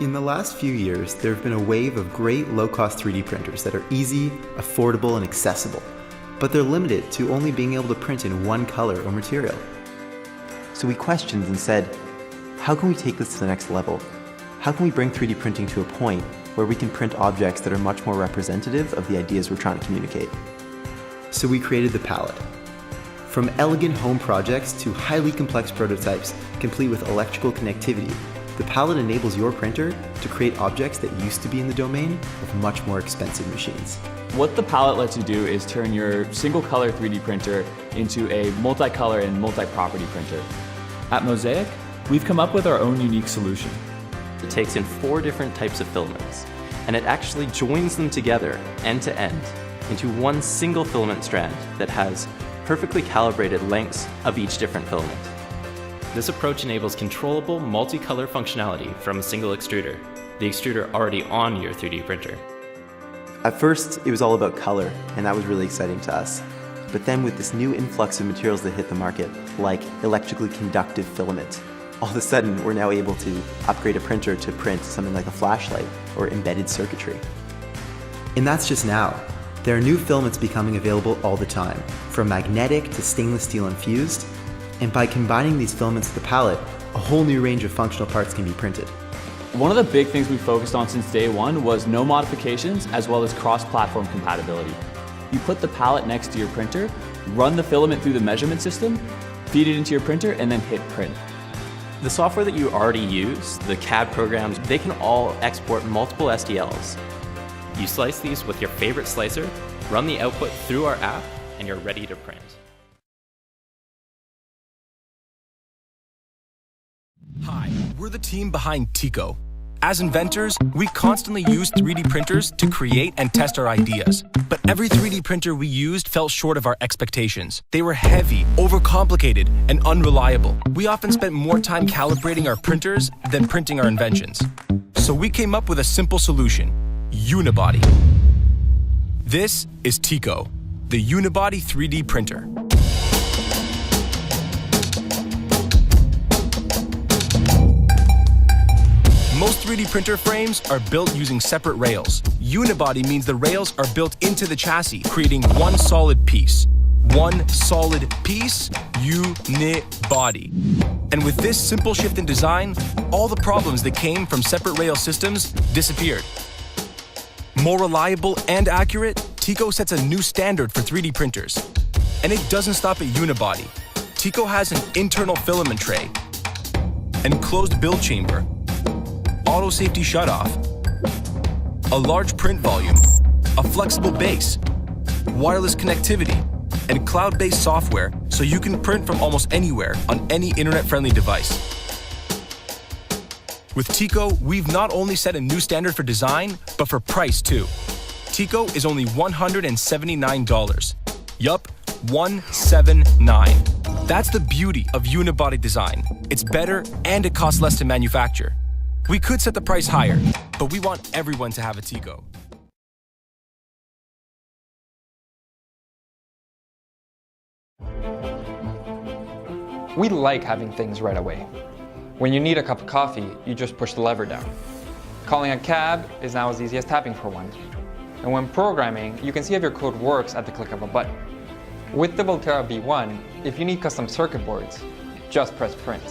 In the last few years, there have been a wave of great low-cost 3D printers that are easy, affordable, and accessible, but they're limited to only being able to print in one color or material. So we questioned and said, how can we take this to the next level? How can we bring 3D printing to a point where we can print objects that are much more representative of the ideas we're trying to communicate? So we created the palette. From elegant home projects to highly complex prototypes complete with electrical connectivity, the palette enables your printer to create objects that used to be in the domain of much more expensive machines. What the palette lets you do is turn your single color 3D printer into a multicolor and multi-property printer. At Mosaic, we've come up with our own unique solution. It takes in 4 different types of filaments, and it actually joins them together end to end into one single filament strand that has perfectly calibrated lengths of each different filament. This approach enables controllable multicolor functionality from a single extruder, the extruder already on your 3D printer. At first, it was all about color, and that was really exciting to us. But then with this new influx of materials that hit the market, like electrically conductive filament, all of a sudden we're now able to upgrade a printer to print something like a flashlight or embedded circuitry. And that's just now. There are new filaments becoming available all the time, from magnetic to stainless steel infused, and by combining these filaments with the palette, a whole new range of functional parts can be printed. One of the big things we focused on since day one was no modifications as well as cross-platform compatibility. You put the palette next to your printer, run the filament through the measurement system, feed it into your printer, and then hit print. The software that you already use, the CAD programs, they can all export multiple STLs. You slice these with your favorite slicer, run the output through our app, and you're ready to print. Hi, we're the team behind TECO. As inventors, we constantly use 3D printers to create and test our ideas. But every 3D printer we used fell short of our expectations. They were heavy, overcomplicated, and unreliable. We often spent more time calibrating our printers than printing our inventions. So we came up with a simple solution: Unibody. This is TECO, the Unibody 3D printer. Most 3D printer frames are built using separate rails. Unibody means the rails are built into the chassis, creating one solid piece. One solid piece, Unibody. And with this simple shift in design, all the problems that came from separate rail systems disappeared. More reliable and accurate, TECO sets a new standard for 3D printers. And it doesn't stop at Unibody. TECO has an internal filament tray, enclosed build chamber, auto safety shutoff, a large print volume, a flexible base, wireless connectivity, and cloud-based software so you can print from almost anywhere on any internet-friendly device. With TECO, we've not only set a new standard for design, but for price too. TECO is only $179. Yup, $179. That's the beauty of unibody design. It's better and it costs less to manufacture. We could set the price higher, but we want everyone to have a TECO. We like having things right away. When you need a cup of coffee, you just push the lever down. Calling a cab is now as easy as tapping for one. And when programming, you can see if your code works at the click of a button. With the Volterra V1, if you need custom circuit boards, just press print.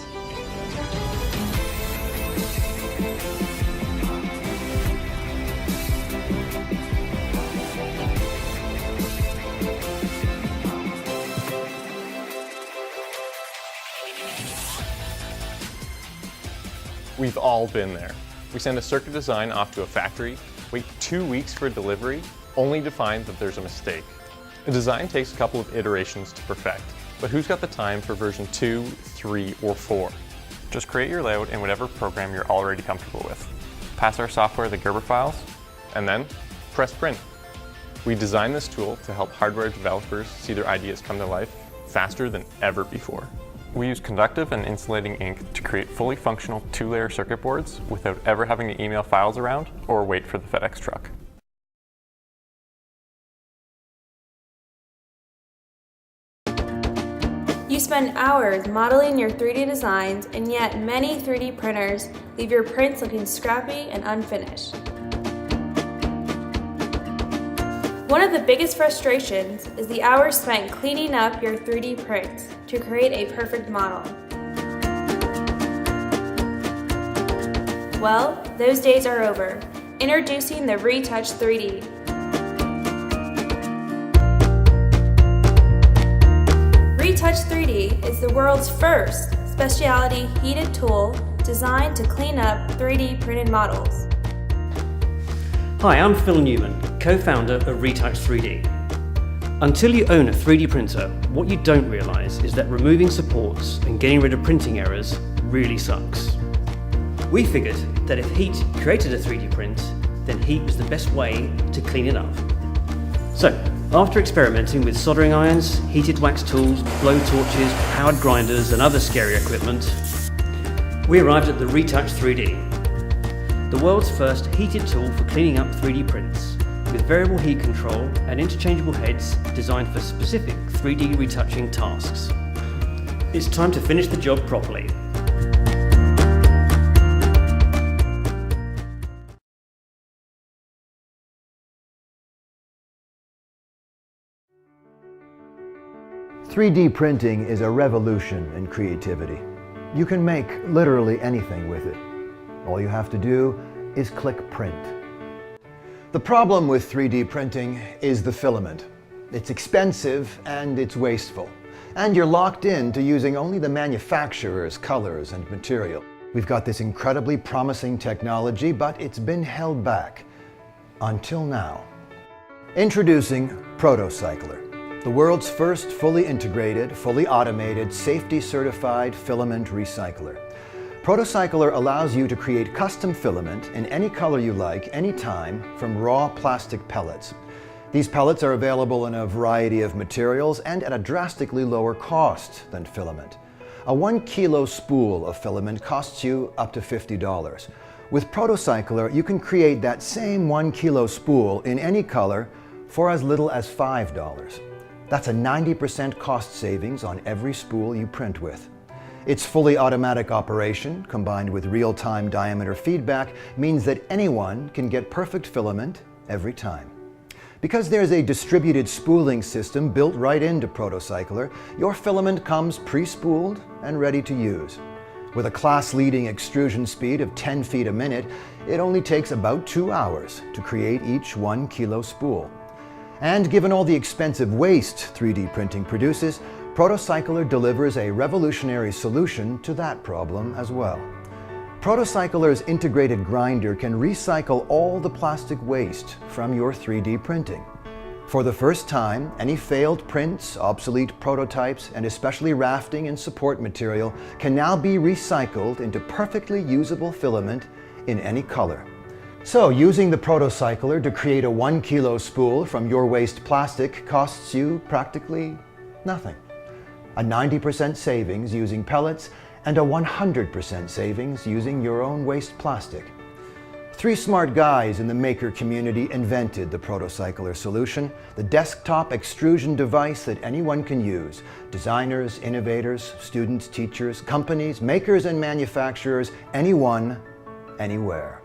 We've all been there. We send a circuit design off to a factory, wait 2 weeks for delivery, only to find that there's a mistake. A design takes a couple of iterations to perfect, but who's got the time for version 2, 3, or 4? Just create your layout in whatever program you're already comfortable with. Pass our software the Gerber files, and then press print. We designed this tool to help hardware developers see their ideas come to life faster than ever before. We use conductive and insulating ink to create fully functional 2-layer circuit boards without ever having to email files around or wait for the FedEx truck. You spend hours modeling your 3D designs, and yet many 3D printers leave your prints looking scrappy and unfinished. One of the biggest frustrations is the hours spent cleaning up your 3D prints to create a perfect model. Well, those days are over. Introducing the Retouch 3D. Retouch 3D is the world's first specialty heated tool designed to clean up 3D printed models. Hi, I'm Phil Newman, co-founder of Retouch 3D. Until you own a 3D printer, what you don't realize is that removing supports and getting rid of printing errors really sucks. We figured that if heat created a 3D print, then heat was the best way to clean it up. So, after experimenting with soldering irons, heated wax tools, blow torches, powered grinders, and other scary equipment, we arrived at the Retouch 3D, the world's first heated tool for cleaning up 3D prints, with variable heat control and interchangeable heads designed for specific 3D retouching tasks. It's time to finish the job properly. "3D printing is a revolution in creativity. You can make literally anything with it. All you have to do is click print." The problem with 3D printing is the filament. It's expensive and it's wasteful. And you're locked in to using only the manufacturer's colors and material. We've got this incredibly promising technology, but it's been held back. Until now. Introducing ProtoCycler, the world's first fully integrated, fully automated, safety-certified filament recycler. ProtoCycler allows you to create custom filament in any color you like, anytime, from raw plastic pellets. These pellets are available in a variety of materials and at a drastically lower cost than filament. A 1 kilo spool of filament costs you up to $50. With ProtoCycler, you can create that same 1 kilo spool in any color for as little as $5. That's a 90% cost savings on every spool you print with. Its fully automatic operation, combined with real-time diameter feedback, means that anyone can get perfect filament every time. Because there's a distributed spooling system built right into ProtoCycler, your filament comes pre-spooled and ready to use. With a class-leading extrusion speed of 10 feet a minute, it only takes about 2 hours to create each 1 kilo spool. And given all the expensive waste 3D printing produces, ProtoCycler delivers a revolutionary solution to that problem as well. ProtoCycler's integrated grinder can recycle all the plastic waste from your 3D printing. For the first time, any failed prints, obsolete prototypes, and especially rafting and support material can now be recycled into perfectly usable filament in any color. So, using the ProtoCycler to create a 1 kilo spool from your waste plastic costs you practically nothing. A 90% savings using pellets, and a 100% savings using your own waste plastic. 3 smart guys in the maker community invented the ProtoCycler solution, the desktop extrusion device that anyone can use. Designers, innovators, students, teachers, companies, makers and manufacturers, anyone, anywhere.